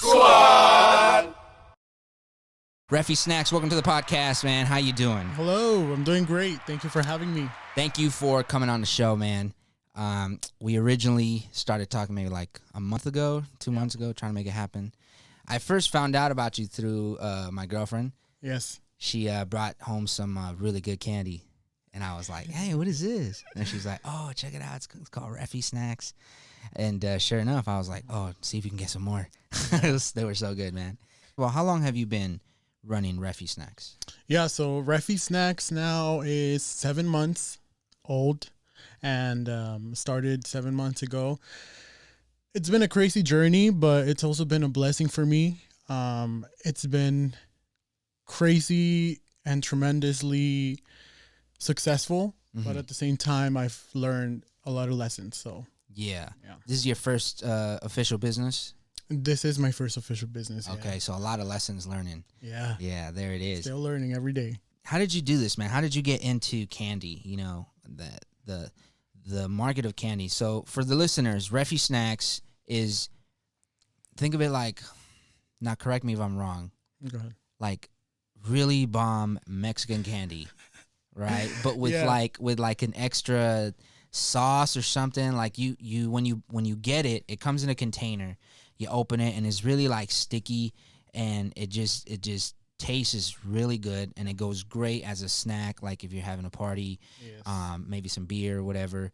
Squad. Refi Snacks, welcome to the podcast, man. How you doing? Hello, I'm doing great. Thank you for having me. Thank you for coming on the show, man. We originally started talking maybe like a month ago, 2 months ago, trying to make it happen. I first found out about you through my girlfriend. Yes. She brought home some really good candy. And I was like, hey, what is this? And she's like, oh, check it out. It's called Refi Snacks. And sure enough, I was like, oh, see if you can get some more. They were so good, man. Well, how long have you been running Refi Snacks? Yeah, so Refi Snacks now is 7 months old and started 7 months ago. It's been a crazy journey, but it's also been a blessing for me. It's been crazy and tremendously successful, but at the same time, I've learned a lot of lessons. So yeah. This is your first official business? This is my first official business. Okay, yeah. So a lot of lessons learning. Yeah, there it is. Still learning every day. How did you do this, man? How did you get into candy? You know, the market of candy. So for the listeners, Refi Snacks is, think of it like, now correct me if I'm wrong, Go ahead. like really bomb Mexican candy, right? But with like an extra sauce or something. Like you when you get it, it comes in a container. You open it and it's really like sticky, and it just tastes really good, and it goes great as a snack. Like if you're having a party, maybe some beer or whatever,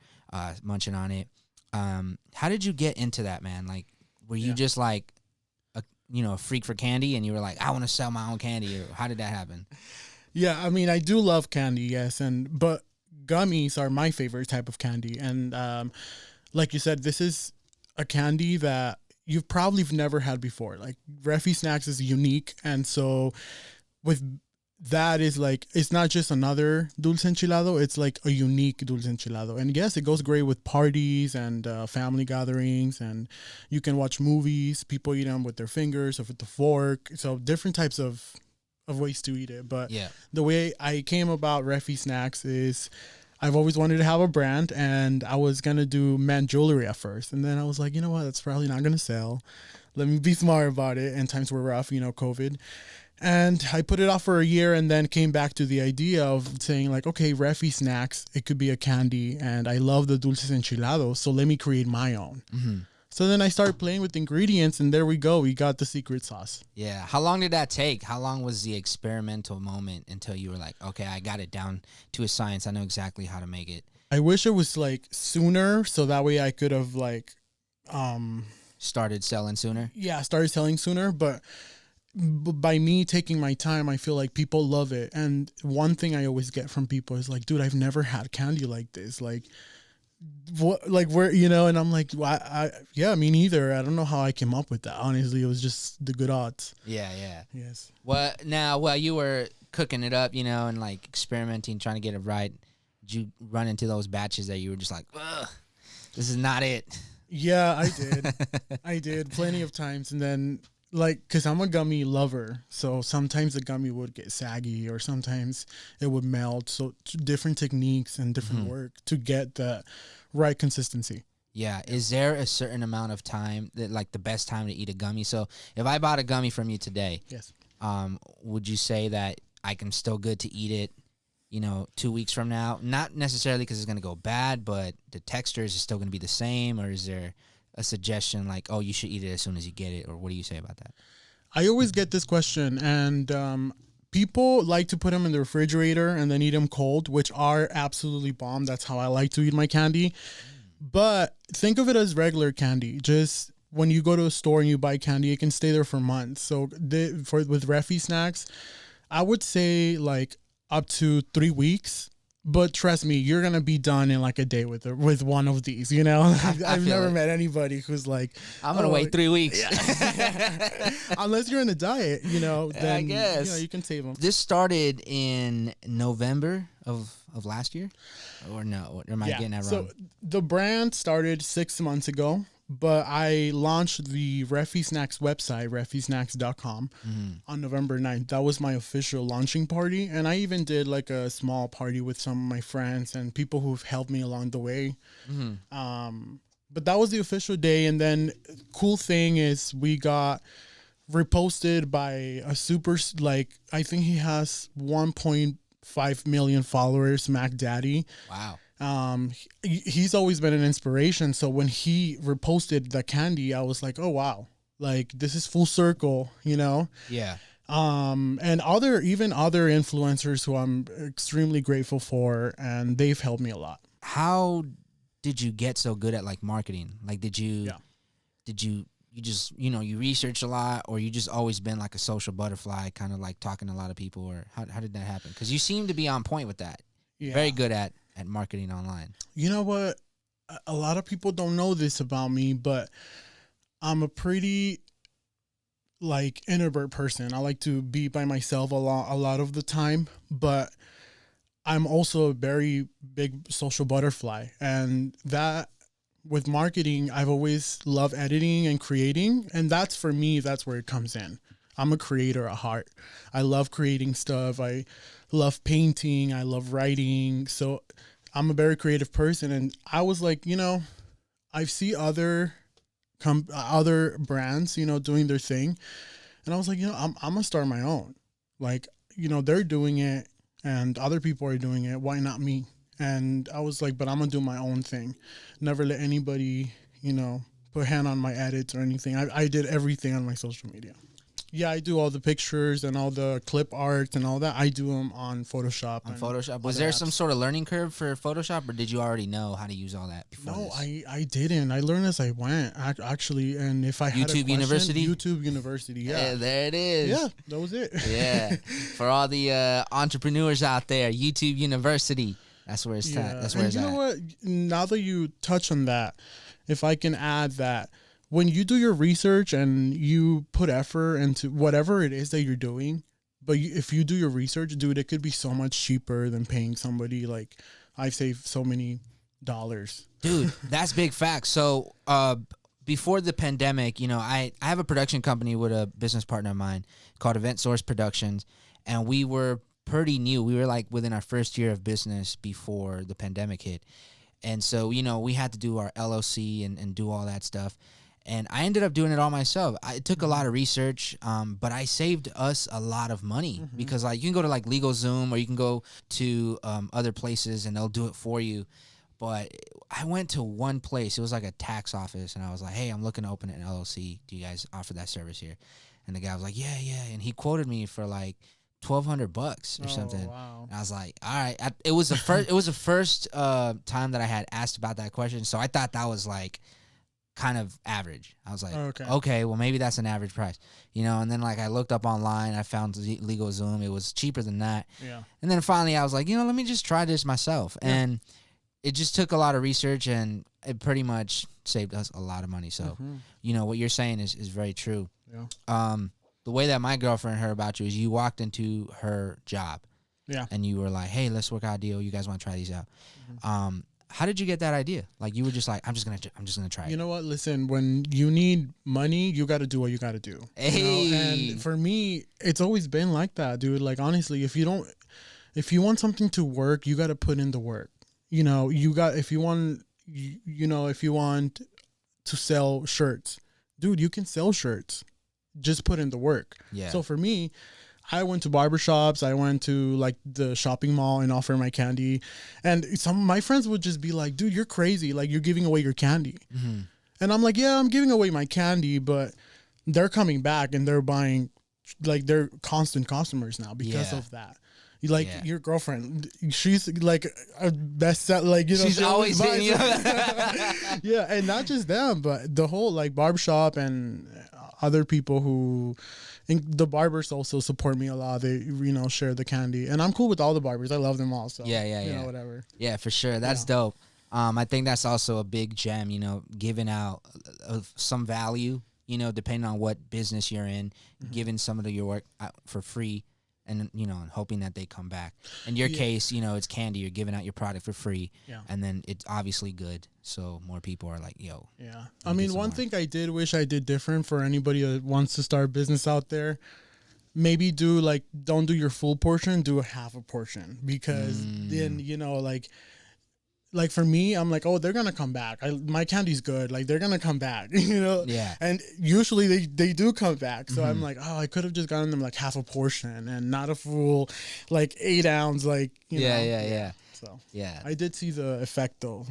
munching on it. How did you get into that, man? Like, were you just like a freak for candy, and you were like, I want to sell my own candy? Or how did that happen? Yeah, I mean, I do love candy, yes, but gummies are my favorite type of candy, and like you said, this is a candy that you've probably never had before. Like Refi Snacks is unique, and so with that is like, it's not just another dulce enchilado, it's like a unique dulce enchilado. And yes, it goes great with parties and family gatherings, and you can watch movies. People eat them with their fingers or with the fork. So different types of ways to eat it. But the way I came about Refi Snacks is I've always wanted to have a brand, and I was going to do men jewelry at first. And then I was like, you know what, that's probably not going to sell. Let me be smart about it. And times were rough, COVID. And I put it off for a year, and then came back to the idea of saying like, okay, Refi Snacks, it could be a candy, and I love the dulces enchilados, so let me create my own. So then I started playing with ingredients, and there we go. We got the secret sauce. Yeah. How long did that take? How long was the experimental moment until you were like, okay, I got it down to a science. I know exactly how to make it. I wish it was like sooner, so that way I could have like started selling sooner. Yeah, started selling sooner, but by me taking my time, I feel like people love it. And one thing I always get from people is like, dude, I've never had candy like this. Like, what, like where, and I'm like, well, yeah, me neither. I don't know how I came up with that. Honestly, it was just the good odds. Yeah. Yes. Well, now, while you were cooking it up, and like experimenting, trying to get it right, did you run into those batches that you were just like, ugh, this is not it? Yeah, I did. I did plenty of times. And then, like, because I'm a gummy lover, so sometimes the gummy would get saggy, or sometimes it would melt. So different techniques and different work to get the right consistency. Yeah. Is there a certain amount of time that, like, the best time to eat a gummy? So if I bought a gummy from you today, yes, would you say that I can still good to eat it, 2 weeks from now? Not necessarily because it's going to go bad, but the texture is still going to be the same, or is there a suggestion like, oh, you should eat it as soon as you get it? Or what do you say about that? I always get this question, and people like to put them in the refrigerator and then eat them cold, which are absolutely bomb. That's how I like to eat my candy. But think of it as regular candy. Just when you go to a store and you buy candy, it can stay there for months. So with Refi Snacks, I would say like up to 3 weeks. But trust me, you're going to be done in like a day with one of these, I've never met anybody who's like, I'm going to wait 3 weeks. Yeah. Unless you're in a diet, then I guess you can save them. This started in November of last year? Or no? Or am I getting that wrong? So the brand started 6 months ago. But I launched the Refi Snacks website, refisnacks.com, on November 9th. That was my official launching party. And I even did like a small party with some of my friends and people who've helped me along the way. But that was the official day. And then cool thing is we got reposted by a super, like, I think he has 1.5 million followers, Mac Daddy. Wow. He's always been an inspiration. So when he reposted the candy, I was like, oh wow, like this is full circle, you know? Yeah. And other influencers who I'm extremely grateful for, and they've helped me a lot. How did you get so good at like marketing? Like, did you just, you research a lot, or you just always been like a social butterfly, kind of like talking to a lot of people, or how did that happen? Because you seem to be on point with that. Yeah. Very good at marketing online. You know what? A lot of people don't know this about me, but I'm a pretty like introvert person. I like to be by myself a lot of the time, but I'm also a very big social butterfly, and that with marketing, I've always loved editing and creating, and that's for me, that's where it comes in. I'm a creator at heart. I love creating stuff. I love painting. I love writing. So I'm a very creative person, and I was like, I see other brands, doing their thing, and I was like, I'm gonna start my own. Like, they're doing it, and other people are doing it. Why not me? And I was like, but I'm gonna do my own thing. Never let anybody, put hand on my edits or anything. I did everything on my social media. Yeah, I do all the pictures and all the clip art and all that. I do them on Photoshop. Was there some sort of learning curve for Photoshop, or did you already know how to use all that before? No, I didn't. I learned as I went, actually. And if I had YouTube University? YouTube University, yeah. There it is. Yeah, that was it. Yeah. For all the entrepreneurs out there, YouTube University. That's where it's at. That's where it's at. You know what? Now that you touch on that, if I can add that, when you do your research and you put effort into whatever it is that you're doing, but if you do your research, dude, it could be so much cheaper than paying somebody. Like, I've saved so many dollars. Dude, that's big facts. So before the pandemic, I have a production company with a business partner of mine called Event Source Productions, and we were pretty new. We were like within our first year of business before the pandemic hit. And so, we had to do our LLC and do all that stuff. And I ended up doing it all myself. It took a lot of research, but I saved us a lot of money because like you can go to like LegalZoom, or you can go to other places and they'll do it for you. But I went to one place. It was like a tax office, and I was like, hey, I'm looking to open an LLC. Do you guys offer that service here? And the guy was like, yeah. And he quoted me for like $1,200 or something. Wow. And I was like, all right. It was the first time that I had asked about that question, so I thought that was like kind of average. I was like, okay, well maybe that's an average price, and then like I looked up online, I found LegalZoom, it was cheaper than that. Yeah. And then finally I was like, let me just try this myself. Yeah. And it just took a lot of research, and it pretty much saved us a lot of money. So, what you're saying is very true. Yeah. The way that my girlfriend heard about you is you walked into her job. Yeah. And you were like, hey, let's work out a deal. You guys want to try these out? How did you get that idea? Like, you were just like, I'm just gonna try it. You know what? Listen, when you need money, you got to do what you got to do. Hey. And for me, it's always been like that, dude. Like, honestly, if you want something to work, you got to put in the work. If you want to sell shirts, dude, you can sell shirts. Just put in the work. Yeah. So for me, I went to barbershops. I went to like the shopping mall and offer my candy. And some of my friends would just be like, dude, you're crazy. Like, you're giving away your candy. Mm-hmm. And I'm like, yeah, I'm giving away my candy, but they're coming back and they're buying, like, they're constant customers now because of that. Like, your girlfriend, she's like a best set, like, she's always hitting you. Yeah. And not just them, but the whole like barbershop and other people who, and the barbers also support me a lot. They, share the candy, and I'm cool with all the barbers. I love them all. So yeah. Whatever. Yeah, for sure. That's dope. I think that's also a big gem, giving out of some value, depending on what business you're in, giving some of your work out for free, and hoping that they come back. In your case, it's candy. You're giving out your product for free, and then it's obviously good, so more people are like, yo. Yeah. I mean, one thing I did wish I did different for anybody that wants to start a business out there, maybe don't do your full portion, do a half a portion, because then, like, like for me, I'm like, oh, they're gonna come back. My candy's good. Like they're gonna come back, you know. Yeah. And usually they do come back. So I'm Mm-hmm. like, oh, I could have just gotten them like half a portion and not a full, like 8 ounce, like you know. Yeah. So Yeah, I did see the effect though.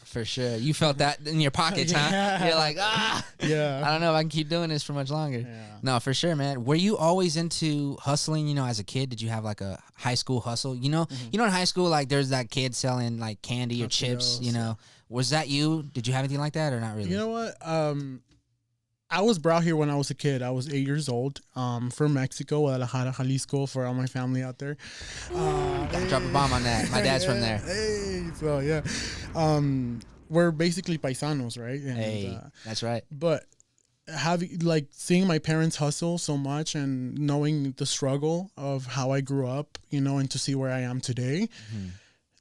for sure. You felt that in your pockets, huh? Yeah. You're like, I Yeah. don't know if I can keep doing this for much longer. Yeah. No, for sure, man. Were you always into hustling? You know, as a kid, did you have like a high school hustle? You know, in high school, like there's that kid selling like candy or chips. You know, was that you? Did you have anything like that or not really? You know what? I was brought here when I was a kid. I was 8 years old. From Mexico, Guadalajara, Jalisco, for all my family out there. Drop a bomb on that. My dad's from there. Hey, so yeah, we're basically paisanos, right? And, Hey, that's right. but having like seeing my parents hustle so much and knowing the struggle of how I grew up, you know, and to see where I am today,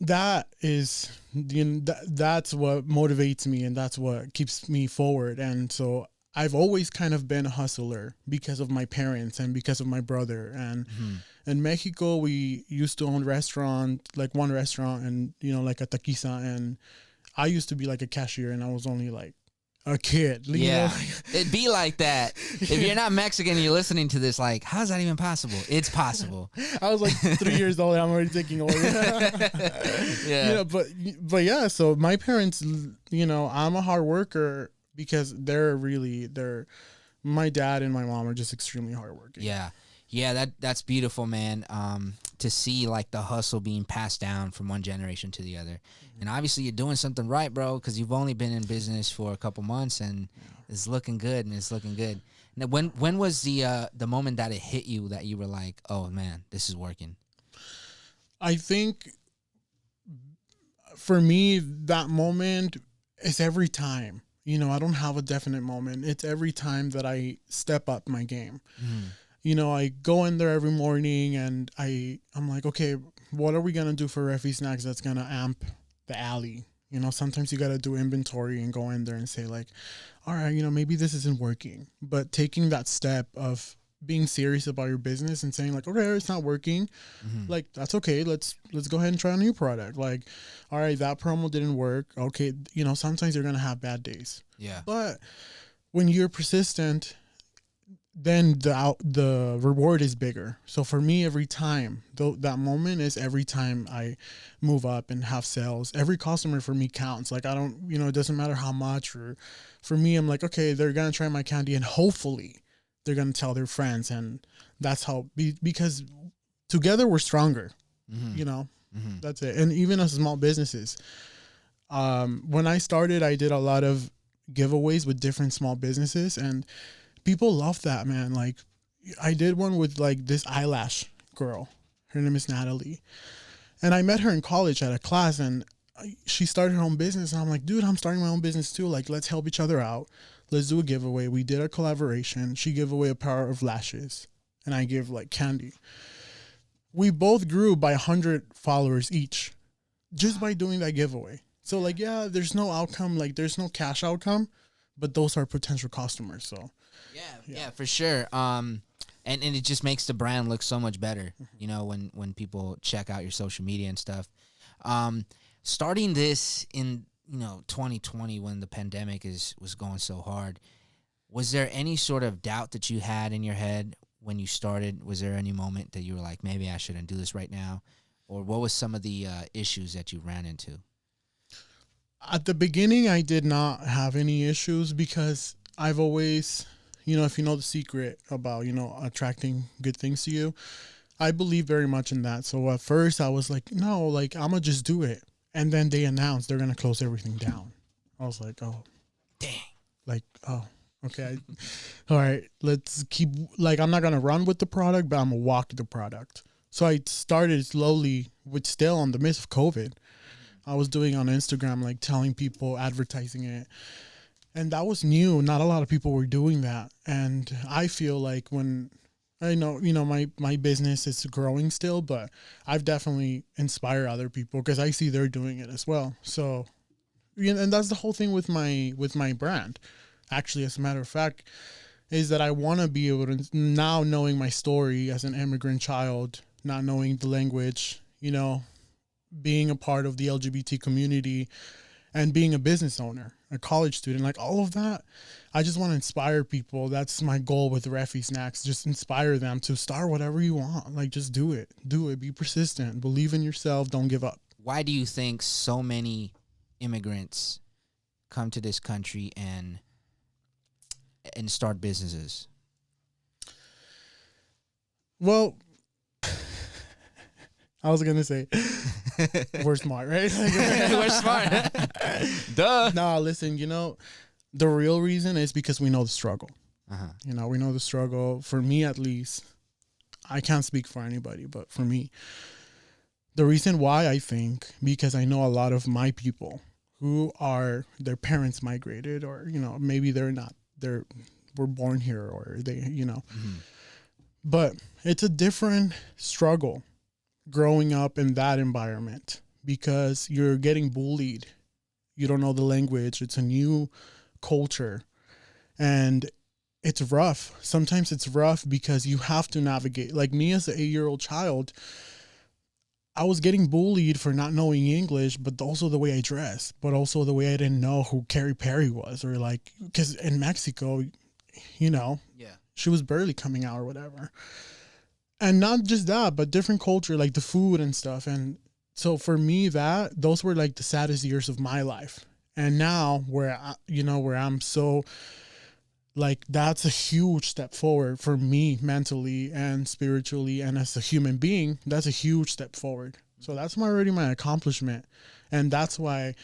that is, you know, that's what motivates me and that's what keeps me forward. And so I've always kind of been a hustler because of my parents and because of my brother. And in Mexico, we used to own one restaurant, and you know, like a taquiza. And I used to be like a cashier, and I was only like a kid. Yeah, it'd be like that. If you're not Mexican and you're listening to this, like, how's that even possible? It's possible. I was like 3 years old and I'm already taking over. Yeah. You know, but yeah, so my parents, you know, I'm a hard worker because my dad and my mom are just extremely hardworking. Yeah, that's beautiful, man. To see like the hustle being passed down from one generation to the other, and obviously you're doing something right, bro, because you've only been in business for a couple months, and it's looking good, and it's looking good. Now, when was the moment that it hit you that you were like, oh man, this is working? I think for me, that moment is every time. You know, I don't have a definite moment. It's every time that I step up my game. You know, I go in there every morning and I'm like, okay, what are we going to do for Refi Snacks that's going to amp the alley? You know, sometimes you got to do inventory and go in there and say like, all right, you know, maybe this isn't working. But taking that step of being serious about your business and saying like, okay, it's not working. Like, that's okay. Let's go ahead and try a new product. Like, all right, that promo didn't work. Okay. You know, sometimes you're going to have bad days. Yeah. But when you're persistent, then the reward is bigger. So for me, every time that moment is every time I move up and have sales, every customer for me counts. Like I don't, you know, it doesn't matter how much, or for me, I'm like, okay, they're going to try my candy and hopefully they're going to tell their friends. And that's how, because together we're stronger, you know, that's it. And even as small businesses, when I started, I did a lot of giveaways with different small businesses, and people love that, man. Like I did one with like this eyelash girl. Her name is Natalie. And I met her in college at a class, and she started her own business. And I'm like, dude, I'm starting my own business too. Like, let's help each other out. Let's do a giveaway. We did a collaboration. She gave away a pair of lashes and I give like candy. We both grew by 100 followers each just by doing that giveaway. So like, yeah, there's no outcome. Like there's no cash outcome, but those are potential customers. So yeah, for sure. And it just makes the brand look so much better, you know, when people check out your social media and stuff. Starting this in, you know, 2020 when the pandemic was going so hard, was there any sort of doubt that you had in your head when you started? Was there any moment that you were like, maybe I shouldn't do this right now? Or what was some of the issues that you ran into? At the beginning, I did not have any issues because I've always, you know, if you know the secret about, you know, attracting good things to you, I believe very much in that. So at first I was like, no, like I'm going to just do it. And then they announced they're going to close everything down. I was like, oh, dang. Like, oh, okay. All right. Let's keep, like, I'm not going to run with the product, but I'm going to walk the product. So I started slowly, with still on the midst of COVID. I was doing on Instagram, like telling people, advertising it. And that was new. Not a lot of people were doing that. And I feel like when I know, you know, my business is growing still, but I've definitely inspired other people because I see they're doing it as well. So, you know, and that's the whole thing with my brand. Actually, as a matter of fact, is that I want to be able to, now knowing my story as an immigrant child, not knowing the language, you know, being a part of the LGBT community and being a business owner, a college student, like all of that. I just want to inspire people. That's my goal with Refi Snacks. Just inspire them to start whatever you want. Like, just do it. Do it. Be persistent. Believe in yourself. Don't give up. Why do you think so many immigrants come to this country and start businesses? Well, I was gonna say we're smart, right? We're smart. Duh. Nah, listen, the real reason is because we know the struggle. We know the struggle. For me, at least, I can't speak for anybody, but for me, the reason why, I think, because I know a lot of my people who are, their parents migrated, or, maybe were born here, or they. But it's a different struggle growing up in that environment because you're getting bullied. You don't know the language. It's a new culture. And it's rough. Sometimes it's rough because you have to navigate. Like me as an 8-year-old child, I was getting bullied for not knowing English, but also the way I dressed, but also the way I didn't know who Carrie Perry was, or like, because in Mexico, yeah, she was barely coming out or whatever. And not just that, but different culture, like the food and stuff. And so for me, those were like the saddest years of my life. And now where I'm so, like, that's a huge step forward for me mentally and spiritually. And as a human being, that's a huge step forward. So that's already my accomplishment. And that's why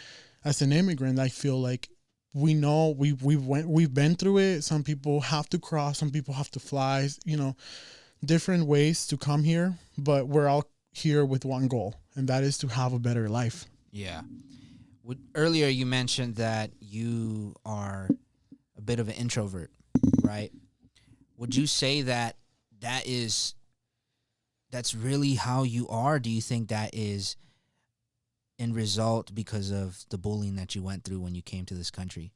as an immigrant, I feel like we know we've been through it. Some people have to cross, some people have to fly, different ways to come here, but we're all here with one goal, and that is to have a better life. Yeah. Earlier you mentioned that you are a bit of an introvert, right? Would you say that's really how you are? Do you think that is in result because of the bullying that you went through when you came to this country?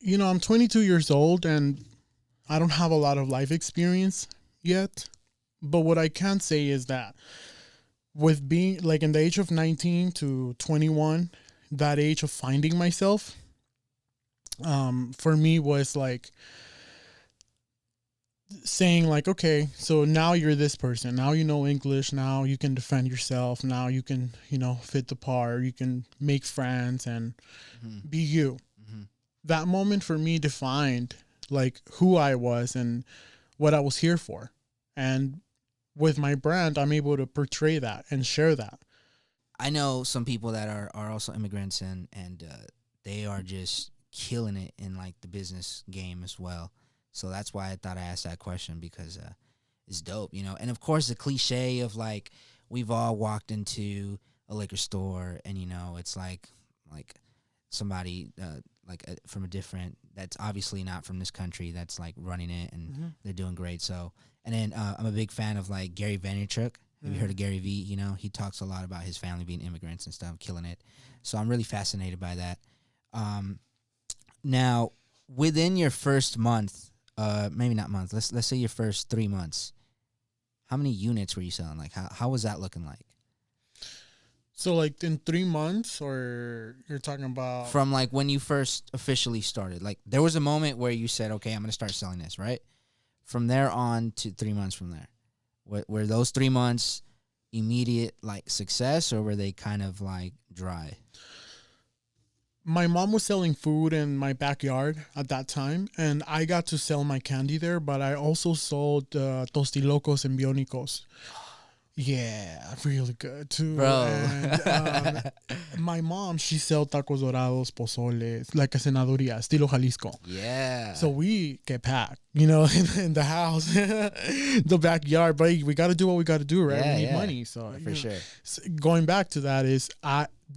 I'm 22 years old and I don't have a lot of life experience yet, but what I can say is that with being like in the age of 19 to 21, that age of finding myself, for me was like saying like, okay, so now you're this person. Now you know English. Now you can defend yourself. Now you can, fit the part. You can make friends and be you. Mm-hmm. That moment for me defined like who I was and what I was here for. And with my brand, I'm able to portray that and share that. I know some people that are also immigrants and they are just killing it in like the business game as well. So that's why I thought I asked that question, because it's dope, And of course the cliche of like, we've all walked into a liquor store and, it's like somebody from a different, that's obviously not from this country, that's like running it and they're doing great. So, and then I'm a big fan of like Gary Vaynerchuk. Have you heard of Gary V? He talks a lot about his family being immigrants and stuff, killing it. So I'm really fascinated by that. Now, within your first month, maybe not month, let's say your first 3 months, how many units were you selling? Like, how was that looking like? So like in 3 months, or you're talking about from like when you first officially started? Like there was a moment where you said, okay, I'm going to start selling this, right? From there on to 3 months from there, were those 3 months immediate like success, or were they kind of like dry? My mom was selling food in my backyard at that time, and I got to sell my candy there, but I also sold tostilocos and bionicos. Yeah, really good too, bro. And, my mom, she sell tacos dorados, pozole, like a cenaduría, estilo Jalisco. Yeah. So we get packed, in the house, the backyard. But we got to do what we got to do, right? Yeah, we need money, so for sure. So going back to that is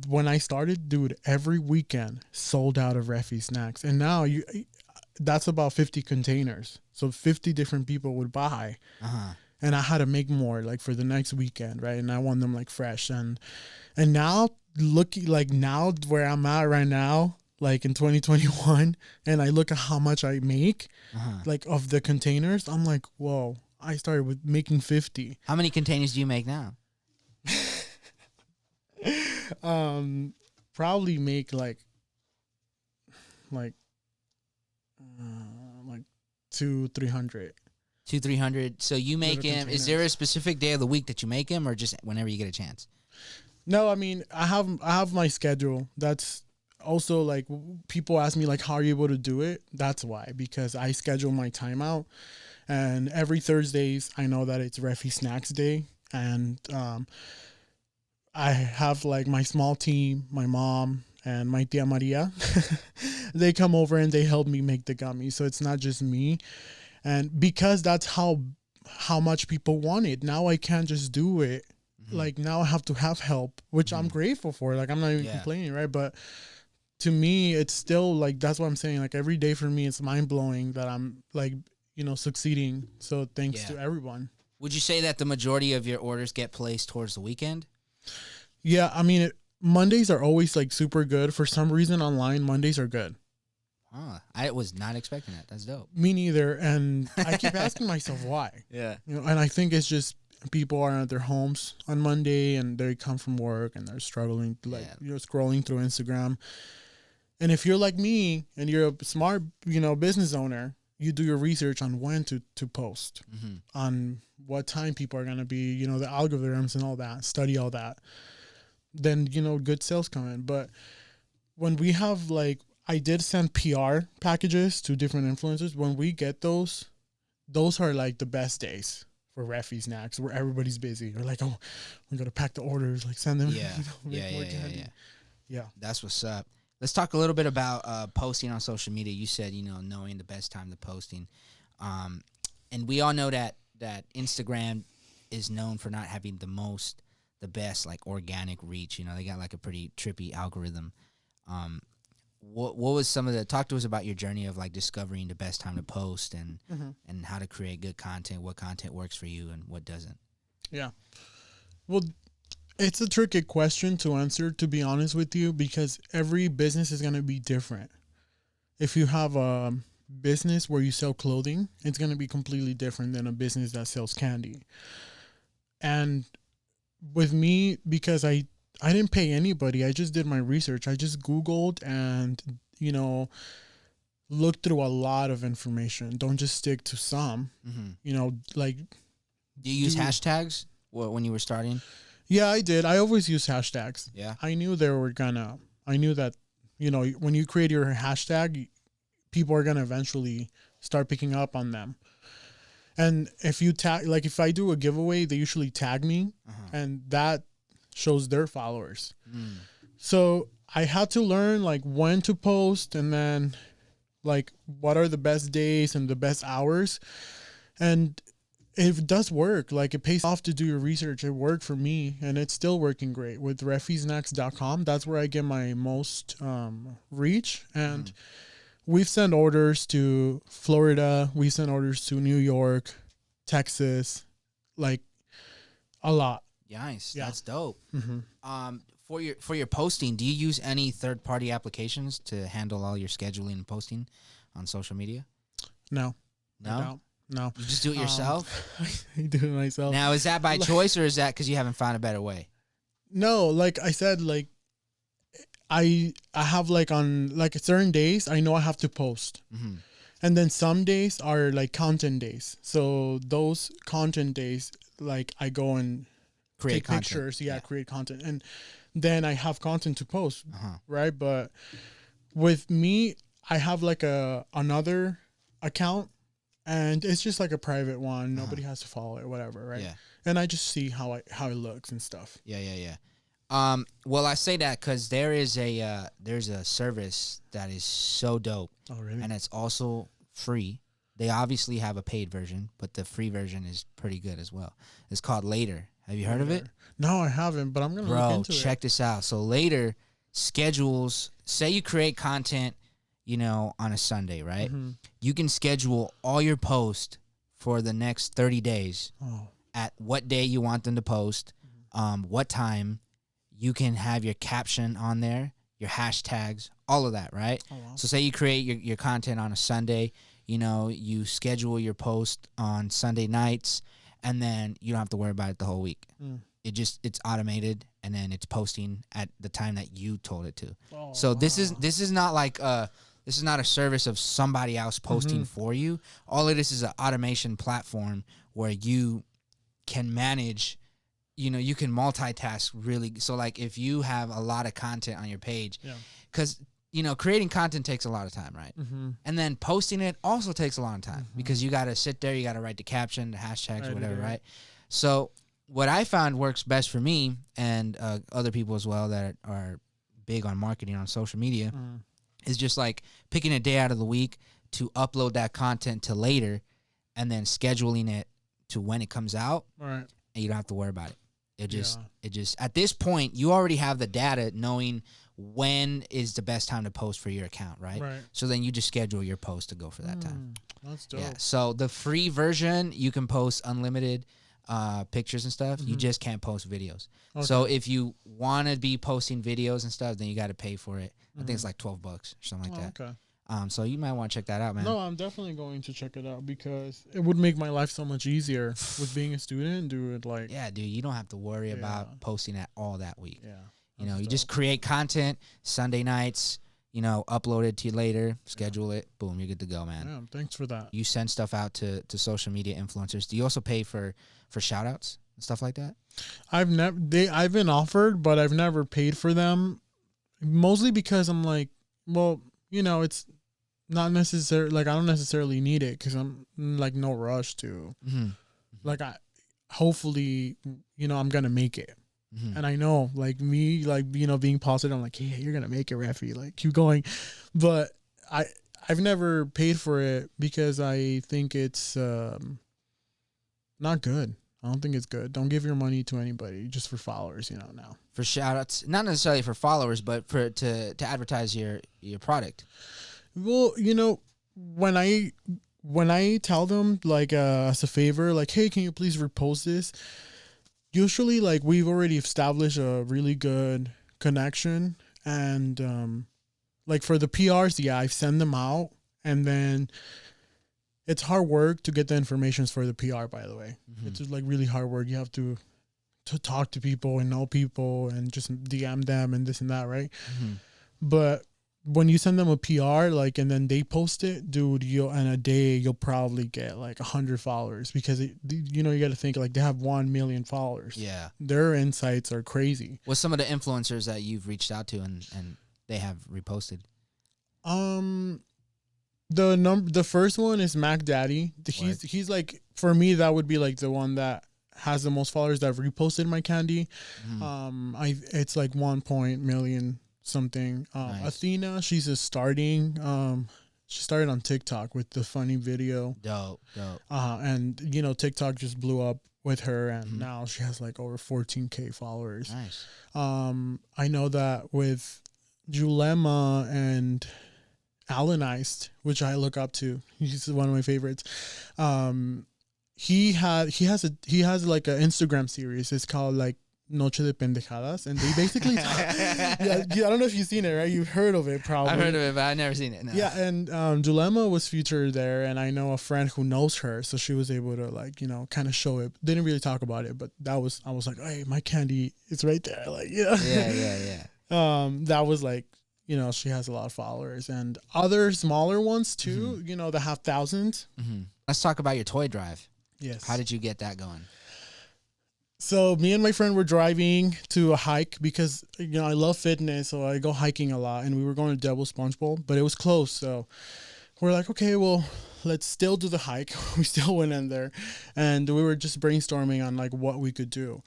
when I started, dude, every weekend sold out of Refi Snacks, and now that's about 50 containers. So 50 different people would buy. And I had to make more like for the next weekend, right? And I want them like fresh. And now now where I'm at right now, like in 2021, and I look at how much I make, like of the containers, I'm like, whoa, I started with making 50. How many containers do you make now? Probably make like like 200-300. 200-300. So you make him. Is there a containers. specific day of the week that you make him, or just whenever you get a chance? No, I mean I have my schedule. That's also like people ask me like how are you able to do it? That's why, because I schedule my time out, and every Thursdays I know that it's Refi Snacks Day, and I have like my small team, my mom and my tia Maria. They come over and they help me make the gummies, so it's not just me. And because that's how much people want it, now I can't just do it. Like now I have to have help, which I'm grateful for. Like I'm not even complaining, right? But to me, it's still like that's what I'm saying. Like every day for me, it's mind blowing that I'm like succeeding. So thanks to everyone. Would you say that the majority of your orders get placed towards the weekend? Yeah, I mean Mondays are always like super good. For some reason online, Mondays are good. Huh. I was not expecting that. That's dope. Me neither. And I keep asking myself why. Yeah. And I think it's just people are at their homes on Monday and they come from work and they're struggling scrolling through Instagram. And if you're like me and you're a smart, business owner, you do your research on when to post, on what time people are going to be, the algorithms and all that, study all that. Then, good sales come in. But when we have I did send PR packages to different influencers. When we get those are like the best days for Refi Snacks where everybody's busy. They're like, oh, we got to pack the orders, like send them. Yeah. That's what's up. Let's talk a little bit about posting on social media. You said, knowing the best time to posting. And we all know that Instagram is known for not having the best like organic reach. They got like a pretty trippy algorithm. What was some of talk to us about your journey of like discovering the best time to post and how to create good content, what content works for you and what doesn't? Yeah. Well, it's a tricky question to answer, to be honest with you, because every business is going to be different. If you have a business where you sell clothing, it's going to be completely different than a business that sells candy. And with me, because I didn't pay anybody, I just did my research. I just Googled and, looked through a lot of information. Don't just stick to some, Do you use hashtags when you were starting? Yeah, I did. I always use hashtags. Yeah. I knew I knew that, when you create your hashtag, people are going to eventually start picking up on them. And if you tag, like if I do a giveaway, they usually tag me and that shows their followers. So I had to learn like when to post and then like what are the best days and the best hours. And it does work. Like it pays off to do your research. It worked for me and it's still working great with refisnacks.com. That's where I get my most reach. And we've sent orders to Florida. We sent orders to New York, Texas, like a lot. Nice. Yeah. That's dope. For your posting, do you use any third-party applications to handle all your scheduling and posting on social media? No. No? No. You just do it yourself? I do it myself. Now, is that by choice or is that because you haven't found a better way? No, like I said, like I have like on like certain days, I know I have to post. And then some days are like content days. So those content days, like I go and take pictures, create content. And then I have content to post, right? But with me, I have like another account and it's just like a private one. Nobody has to follow it, whatever, right? Yeah. And I just see how it looks and stuff. Yeah. Well, I say that because there's a service that is so dope. Oh, really? And it's also free. They obviously have a paid version, but the free version is pretty good as well. It's called Later. Have you heard of it? No, I haven't, but I'm going to look into it. Bro, check this out. So Later schedules, say you create content, on a Sunday, right? You can schedule all your posts for the next 30 days at what day you want them to post, what time. You can have your caption on there, your hashtags, all of that, right? Oh, wow. So say you create your content on a Sunday, you schedule your post on Sunday nights, and then you don't have to worry about it the whole week. It's automated, and then it's posting at the time that you told it to. Oh, So wow. this is not like this is not a service of somebody else posting for you. All it is an automation platform where you can manage, you can multitask really. So like if you have a lot of content on your page, because creating content takes a lot of time, right? And then posting it also takes a long time because you got to sit there, you got to write the caption, the hashtags, whatever, right? So what I found works best for me and other people as well that are big on marketing on social media is just like picking a day out of the week to upload that content to later and then scheduling it to when it comes out. Right. And you don't have to worry about it. It just at this point, you already have the data knowing when is the best time to post for your account, right? So then you just schedule your post to go for that time. That's dope. Yeah. So the free version, you can post unlimited pictures and stuff. You just can't post videos. So if you want to be posting videos and stuff, then you got to pay for it. I think it's like $12 or something like that. Okay. So you might want to check that out, man. No, I'm definitely going to check it out because it would make my life so much easier with being a student. Do it like dude, you don't have to worry about posting at all that week. Yeah. You just create content Sunday nights. Upload it to you later, schedule it, boom, you're good to go, man. Yeah, thanks for that. You send stuff out to social media influencers. Do you also pay for shout outs and stuff like that? I've been offered, but I've never paid for them. Mostly because I'm like, well, it's not necessary. Like, I don't necessarily need it because I'm like no rush to. Like, hopefully, I'm gonna make it. And I know, like me, like being positive, I'm like, hey, you're gonna make it, Refi. Like, keep going. But I've never paid for it because I think it's not good. I don't think it's good. Don't give your money to anybody just for followers, now. For shout outs, not necessarily for followers, but to advertise your product. Well, when I tell them like as a favor, like, hey, can you please repost this? Usually, like, we've already established a really good connection, and like for the PRs, I send them out, and then it's hard work to get the information for the PR. By the way, it's just like really hard work. You have to talk to people and know people and just DM them and this and that, right? But when you send them a PR, like, and then they post it, dude, in a day you'll probably get like 100 followers because you got to think like they have 1 million followers. Yeah, their insights are crazy. What's some of the influencers that you've reached out to and they have reposted? The first one is Mac Daddy. He's like, for me, that would be like the one that has the most followers that have reposted my candy. It's like 1 million something. Nice. Athena, she's just starting. She started on TikTok with the funny video. Dope. And TikTok just blew up with her, and now she has like over 14K followers. Nice. I know that with Julema and Alanized, which I look up to. He's one of my favorites. He has like an Instagram series. It's called like Noche de Pendejadas, and they basically I don't know if you've seen it, right? You've heard of it probably. I've heard of it, but I've never seen it. No. Yeah, and Julema was featured there, and I know a friend who knows her, so she was able to like kind of show it. Didn't really talk about it, but I was like, hey, my candy is right there, like yeah. That was like, she has a lot of followers, and other smaller ones too, that have thousands. Let's talk about your toy drive. Yes. How did you get that going? So me and my friend were driving to a hike because, I love fitness, so I go hiking a lot, and we were going to Devil's Sponge Bowl, but it was closed. So we're like, okay, well, let's still do the hike. We still went in there, and we were just brainstorming on like what we could do.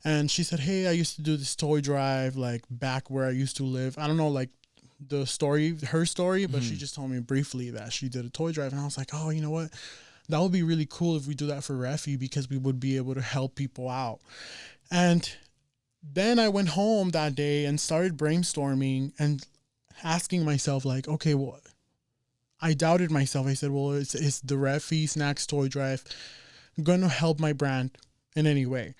And she said, hey, I used to do this toy drive like back where I used to live. I don't know like her story, but she just told me briefly that she did a toy drive. And I was like, oh, you know what? That would be really cool if we do that for Refi, because we would be able to help people out. And then I went home that day and started brainstorming and asking myself like, okay, well, I doubted myself. I said, well, is the Refi Snacks toy drive going to help my brand in any way?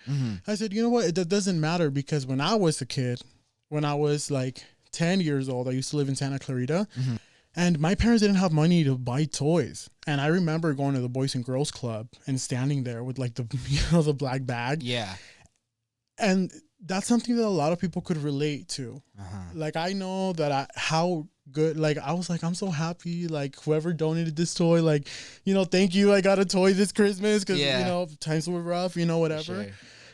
I said, you know what? That doesn't matter, because when I was a kid, when I was like 10 years old, I used to live in Santa Clarita. And my parents didn't have money to buy toys. And I remember going to the Boys and Girls Club and standing there with like the, the black bag. Yeah. And that's something that a lot of people could relate to. Like, I know that how good, like, I was like, I'm so happy. Like, whoever donated this toy, like, thank you. I got a toy this Christmas because, times were rough, whatever. Sure.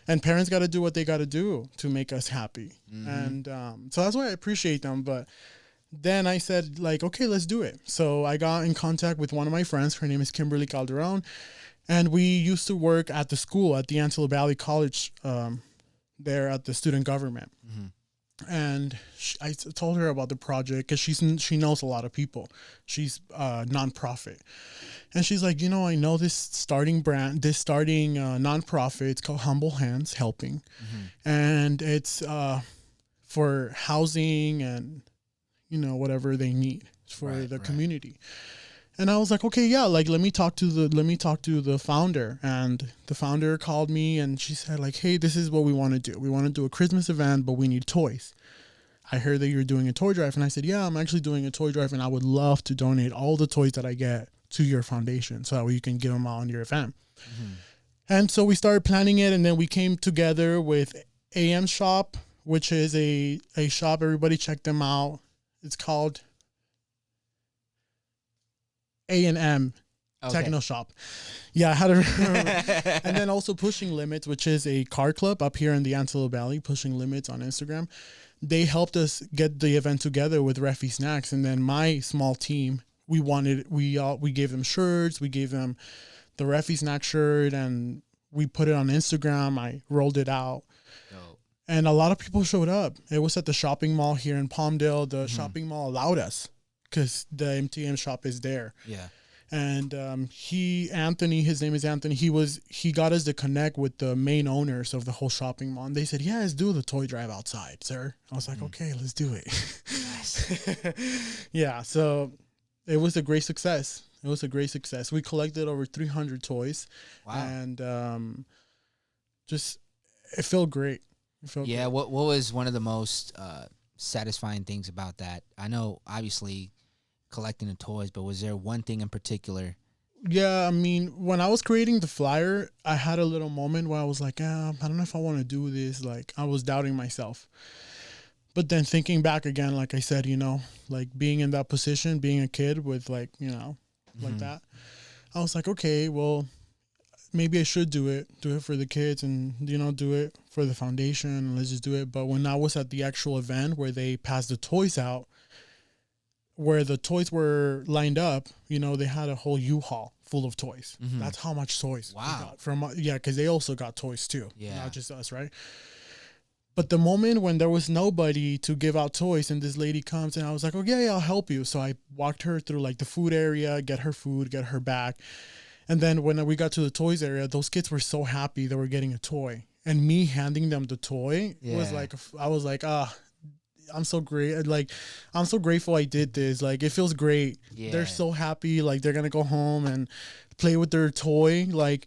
And parents got to do what they got to do to make us happy. And so that's why I appreciate them. But then I said, like, okay, let's do it. So I got in contact with one of my friends. Her name is Kimberly Calderon. And we used to work at the school at the Antelope Valley College there at the student government. And I told her about the project because she knows a lot of people. She's a nonprofit. And she's like, I know this starting nonprofit. It's called Humble Hands Helping. And it's for housing and, whatever they need for the community. And I was like, okay, yeah, like, let me talk to the founder. And the founder called me and she said, like, hey, this is what we want to do. We want to do a Christmas event, but we need toys. I heard that you're doing a toy drive. And I said, yeah, I'm actually doing a toy drive. And I would love to donate all the toys that I get to your foundation so that way you can give them out on your event. And so we started planning it. And then we came together with AM Shop, which is a shop. Everybody check them out. It's called A&M Techno Shop. Yeah, I had to remember. And then also Pushing Limits, which is a car club up here in the Antelope Valley. Pushing Limits on Instagram. They helped us get the event together with Refi Snacks. And then my small team, we gave them shirts. We gave them the Refi Snack shirt and we put it on Instagram. I rolled it out. Dope. And a lot of people showed up. It was at the shopping mall here in Palmdale. The shopping mall allowed us because the MTM shop is there. Yeah. And his name is Anthony. He got us to connect with the main owners of the whole shopping mall. And they said, yeah, let's do the toy drive outside, sir. I was like, okay, let's do it. Nice. Yeah. So it was a great success. We collected over 300 toys. Wow. And it felt great. Yeah. What was one of the most satisfying things about that? I know, obviously, collecting the toys, but was there one thing in particular? Yeah, I mean, when I was creating the flyer, I had a little moment where I was like, I don't know if I want to do this. Like, I was doubting myself. But then thinking back again, like I said, like being in that position, being a kid with like that, I was like, okay, well, maybe I should do it for the kids and, do it for the foundation and let's just do it. But when I was at the actual event where they passed the toys out, where the toys were lined up, they had a whole U-Haul full of toys. That's how much toys we got because they also got toys too, not just us, right? But the moment when there was nobody to give out toys and this lady comes and I was like, okay, I'll help you. So I walked her through like the food area, get her food, get her back. And then when we got to the toys area, those kids were so happy they were getting a toy. And me handing them the toy was like, I was like, I'm so great. Like, I'm so grateful I did this. Like, it feels great. Yeah. They're so happy. Like, they're going to go home and play with their toy. Like,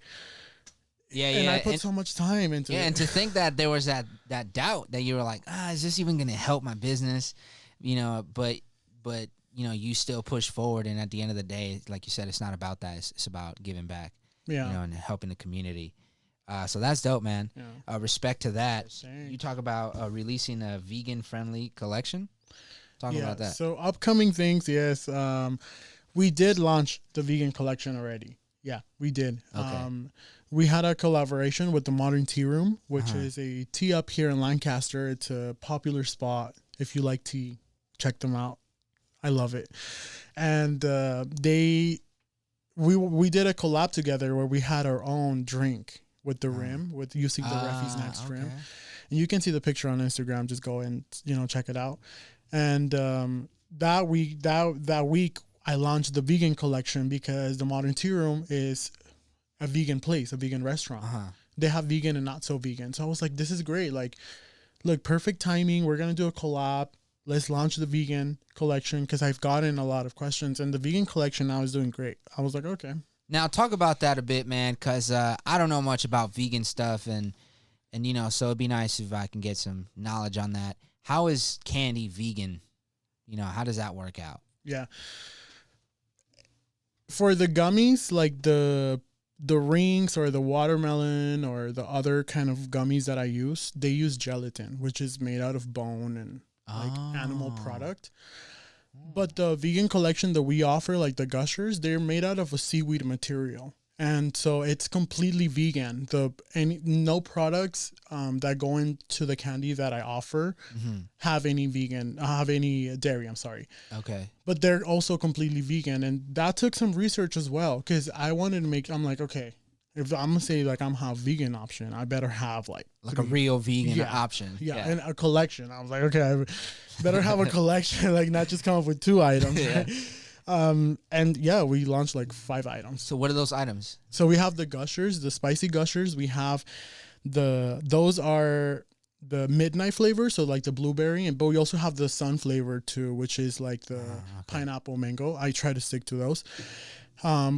and I put so much time into it. Yeah, and to think that there was that doubt that you were like, is this even going to help my business? But you still push forward. And at the end of the day, like you said, it's not about that. It's about giving back, and helping the community. So that's dope, man. Yeah. Respect to that. You talk about releasing a vegan-friendly collection. Talk about that. So upcoming things, yes. We did launch the vegan collection already. Yeah, we did. Okay. We had a collaboration with the Modern Tea Room, which is a tea up here in Lancaster. It's a popular spot. If you like tea, check them out. I love it. And we did a collab together where we had our own drink with the rim, with using the Refi Snacks rim. And you can see the picture on Instagram. Just go and, check it out. And that week, I launched the vegan collection because the Modern Tea Room is a vegan place, a vegan restaurant. They have vegan and not so vegan. So I was like, this is great. Like, look, perfect timing. We're going to do a collab. Let's launch the vegan collection because I've gotten a lot of questions. And the vegan collection now is doing great. I was like, okay. Now, talk about that a bit, man, because I don't know much about vegan stuff, and so it'd be nice if I can get some knowledge on that. How is candy vegan? How does that work out? Yeah. For the gummies, like the the rings or the watermelon or the other kind of gummies that I use, they use gelatin, which is made out of bone and like animal product. But the vegan collection that we offer, like the gushers, they're made out of a seaweed material. And so it's completely vegan. No products that go into the candy that I offer have any dairy. I'm sorry. Okay. But they're also completely vegan, and that took some research as well because I wanted to make. I'm like, okay, if I'm gonna say like I'm have vegan option, I better have like a real vegan option. Yeah, and a collection. I was like, okay, I better have a collection, like not just come up with 2 items. Yeah. And yeah, we launched like 5 items. So what are those items? So we have the gushers, the spicy gushers. We have those are the midnight flavor, so like the blueberry, but we also have the sun flavor too, which is like the pineapple mango. I try to stick to those.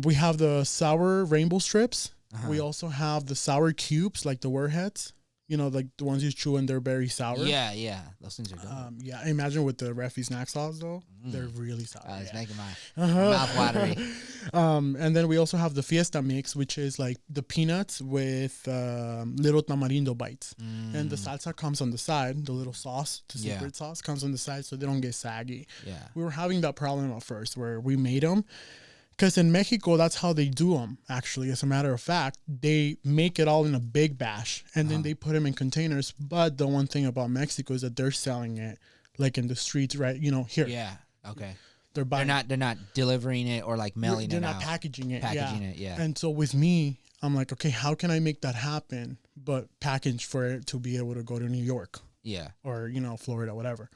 We have the sour rainbow strips. We also have the sour cubes, like the warheads. You know, like the ones you chew and they're very sour. Yeah. Those things are good. Yeah, imagine with the Refi Snacks sauce though. They're really sour. It's making my mouth watery. And then we also have the Fiesta Mix, which is like the peanuts with little tamarindo bites. And the salsa comes on the side. The little sauce, the secret sauce comes on the side so they don't get saggy. Yeah. We were having that problem at first where we made them. Because in Mexico, that's how they do them, actually. As a matter of fact, they make it all in a big bash, and then they put them in containers. But the one thing about Mexico is that they're selling it, like in the streets, right? You know, here. Yeah, okay. They're buying. They're not delivering it or like mailing it out. They're not packaging it. Yeah. And so with me, I'm like, okay, how can I make that happen, but package for it to be able to go to New York? Yeah. Or, you know, Florida, whatever.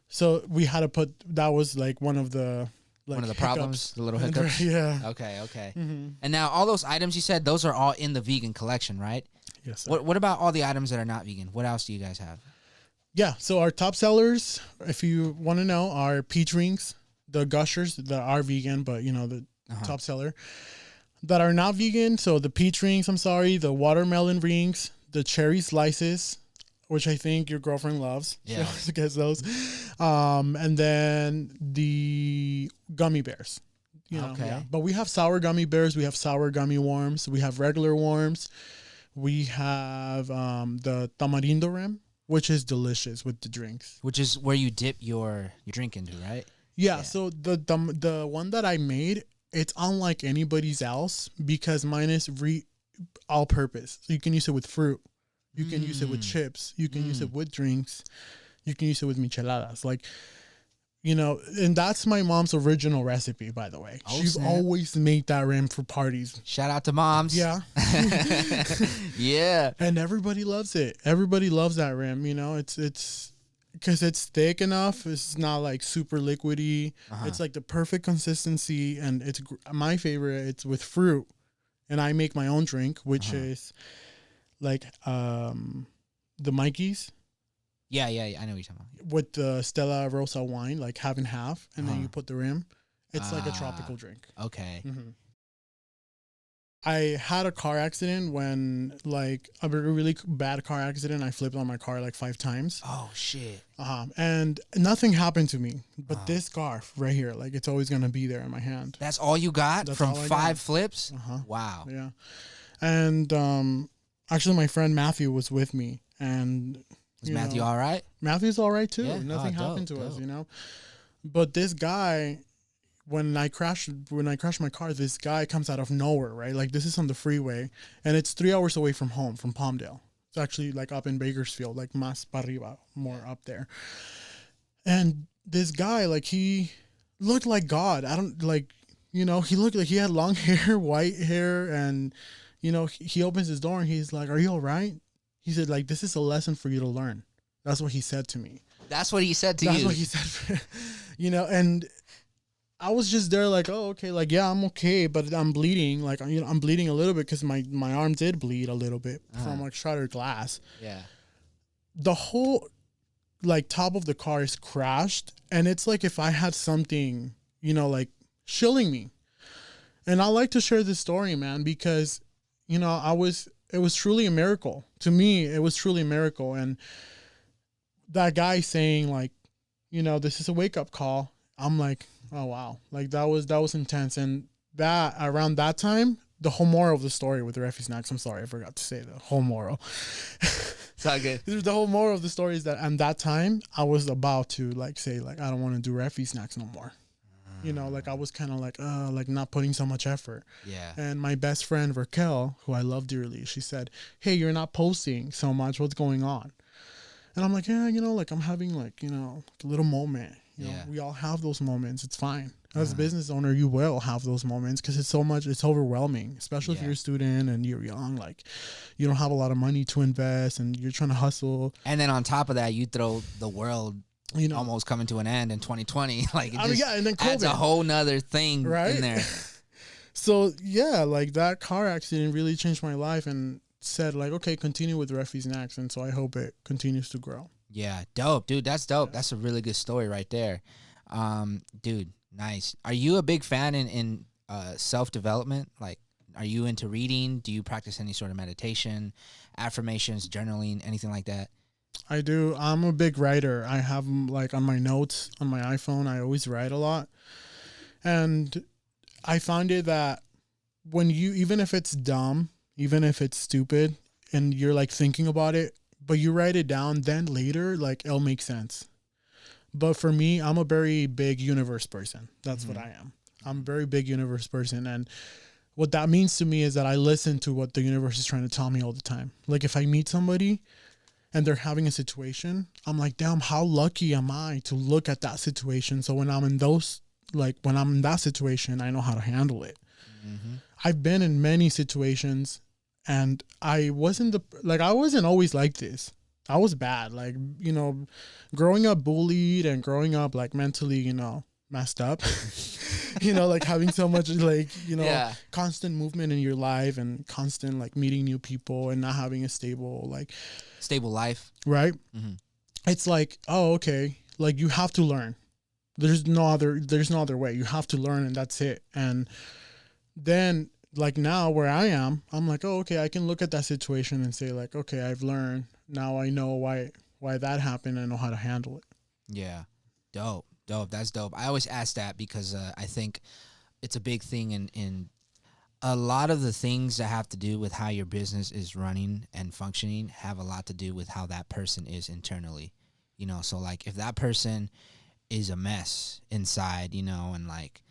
So we had to put, that was like one of the... Like one of the hiccups. Problems, the little hiccups. Yeah. Okay. And now all those items you said, those are all in the vegan collection, right? Yes. Sir. What about all the items that are not vegan? What else do you guys have? Yeah. So our top sellers, if you want to know, are peach rings, the gushers that are vegan, but you know the top seller that are not vegan. So the peach rings, the watermelon rings, the cherry slices, which I think your girlfriend loves. Yeah. She gets those. And then the gummy bears. You know, okay. Yeah. But we have sour gummy bears. We have sour gummy worms. We have regular worms. We have the tamarindo rim, which is delicious with the drinks. Which is where you dip your drink into, right? Yeah. So the one that I made, it's unlike anybody's else because mine is all purpose. So you can use it with fruit. You can use it with chips. You can use it with drinks. You can use it with micheladas. Like, you know, and that's my mom's original recipe, by the way. Oh, She's always made that rim for parties. Shout out to moms. Yeah. Yeah. And everybody loves it. Everybody loves that rim. You know, it's because it's thick enough. It's not like super liquidy. It's like the perfect consistency. And it's my favorite. It's with fruit. And I make my own drink, which is... like the Mikey's. Yeah, I know what you're talking about. With the Stella Rosa wine, like half and half, and then you put the rim. It's like a tropical drink. Okay. I had a car accident when, like, a really bad car accident. I flipped on my car like 5 times. Oh, shit. And nothing happened to me. But this scarf right here, like, it's always going to be there in my hand. That's all you got from 5 flips? Wow. Yeah. And actually, my friend Matthew was with me. And was Matthew all right? Matthew's all right, too. Yeah. Nothing happened to us, you know? But this guy... When I crashed my car, this guy comes out of nowhere, right? Like, this is on the freeway, and it's 3 hours away from home, from Palmdale. It's actually like up in Bakersfield, like más para arriba, more up there. And this guy, like, he looked like God. I don't like, you know, he looked like he had long hair, white hair, and you know, he opens his door and he's like, "Are you all right?" He said, "Like, this is a lesson for you to learn." That's what he said to me. That's what he said to you. That's what he said. You know, and I was just there like, oh, okay, like, yeah, I'm okay, but I'm bleeding. Like, you know, I'm bleeding a little bit because my arm did bleed a little bit from like shattered glass. Yeah. The whole like top of the car is crashed, and it's like if I had something, you know, like shilling me. And I like to share this story, man, because, you know, it was truly a miracle. To me, it was truly a miracle. And that guy saying like, you know, this is a wake up call. I'm like, oh wow, like that was intense. And that around that time, the whole moral of the story with the Refi Snacks. I'm sorry, I forgot to say the whole moral. It's all good. The whole moral of the story is that at that time I was about to like say like I don't want to do Refi Snacks no more. You know, like I was kind of like not putting so much effort. Yeah. And my best friend Raquel, who I love dearly, she said, "Hey, you're not posting so much. What's going on?" And I'm like, "Yeah, you know, like I'm having like, you know, a little moment. You know, we all have those moments. It's fine. As a business owner, you will have those moments because it's so much. It's overwhelming, especially if you're a student and you're young. Like, you don't have a lot of money to invest, and you're trying to hustle. And then on top of that, you throw the world, you know, almost coming to an end in 2020. Like, it just and then COVID adds a whole nother thing in there. So yeah, like that car accident really changed my life and said like, okay, continue with Refi Snacks, and so I hope it continues to grow. Yeah, dope, dude. That's dope. That's a really good story right there, dude. Nice. Are you a big fan in self-development? Like, are you into reading? Do you practice any sort of meditation, affirmations, journaling, anything like that? I do. I'm a big writer. I have like on my notes on my iPhone, I always write a lot. And I find it that when you, even if it's dumb, even if it's stupid and you're like thinking about it, but you write it down, then later, like it'll make sense. But for me, I'm a very big universe person. That's what I am. I'm a very big universe person. And what that means to me is that I listen to what the universe is trying to tell me all the time. Like if I meet somebody and they're having a situation, I'm like, damn, how lucky am I to look at that situation? So when I'm in those, like when I'm in that situation, I know how to handle it. I've been in many situations and I wasn't always like this. I was bad. Like, you know, growing up bullied and growing up like mentally, you know, messed up, you know, like having so much like, you know, constant movement in your life and constant like meeting new people and not having a stable life. Right. It's like, oh, okay. Like you have to learn. There's no other way. You have to learn and that's it. And then like now where I am, I'm like, oh, okay, I can look at that situation and say like, okay, I've learned. Now I know why that happened and I know how to handle it. Yeah. Dope. That's dope. I always ask that because I think it's a big thing in a lot of the things that have to do with how your business is running and functioning have a lot to do with how that person is internally. You know, so like if that person is a mess inside, you know, and like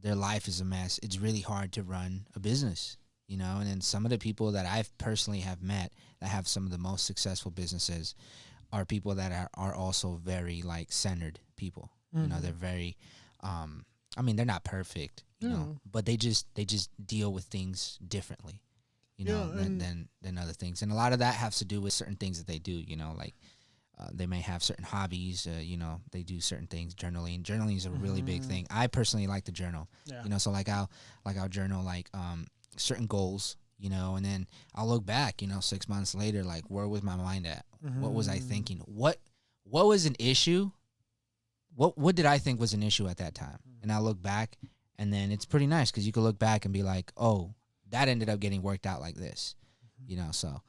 their life is a mess, it's really hard to run a business. You know, and then some of the people that I've personally have met that have some of the most successful businesses are people that are also very like centered people. You know, they're very, I mean, they're not perfect, you know, but they just deal with things differently, you know, than other things. And a lot of that has to do with certain things that they do, you know, like they may have certain hobbies, you know, they do certain things. Journaling is a really big thing. I personally like to journal, you know, so I'll journal like, certain goals, you know, and then I'll look back, you know, 6 months later, like where was my mind at? What was I thinking? What was an issue? What did I think was an issue at that time? And I'll look back and then it's pretty nice because you can look back and be like, oh, that ended up getting worked out like this, you know, so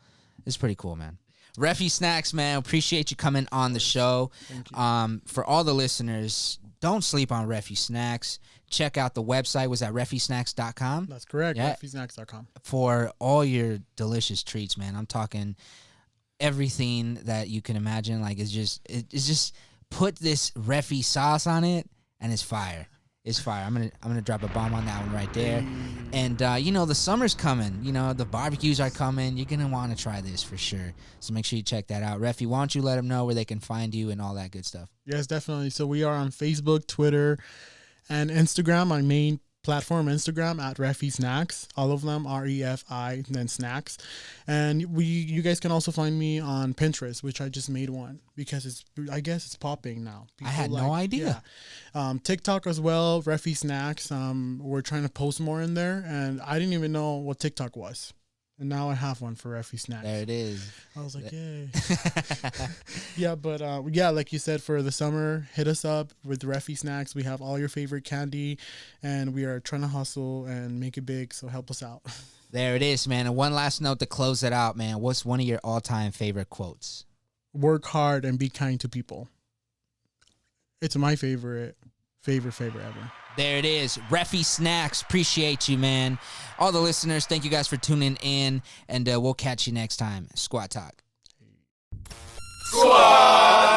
it's pretty cool, man. Refi Snacks, man, appreciate you coming on the show. For all the listeners, don't sleep on Refi Snacks. Check out the website. Was at refisnacks.com? That's correct. Yeah. Refisnacks.com. For all your delicious treats, man. I'm talking everything that you can imagine. Like it's just put this Refi sauce on it and it's fire. It's fire. I'm gonna drop a bomb on that one right there. And you know, the summer's coming. You know, the barbecues are coming. You're gonna want to try this for sure. So make sure you check that out. Refi, why don't you let them know where they can find you and all that good stuff? Yes, definitely. So we are on Facebook, Twitter, and Instagram. My main platform, Instagram, at Refi Snacks. All of them, REFI, then Snacks. And you guys can also find me on Pinterest, which I just made one because I guess it's popping now. People I had no idea. Yeah. TikTok as well, Refi Snacks. We're trying to post more in there, and I didn't even know what TikTok was. And now I have one for Refi Snacks. There it is. I was like, yay. Yeah, but like you said, for the summer, hit us up with Refi Snacks. We have all your favorite candy, and we are trying to hustle and make it big, so help us out. There it is, man. And one last note to close it out, man. What's one of your all-time favorite quotes? Work hard and be kind to people. It's my favorite ever. There it is. Refi Snacks. Appreciate you, man. All the listeners, thank you guys for tuning in, and we'll catch you next time. Squat Talk. Squat!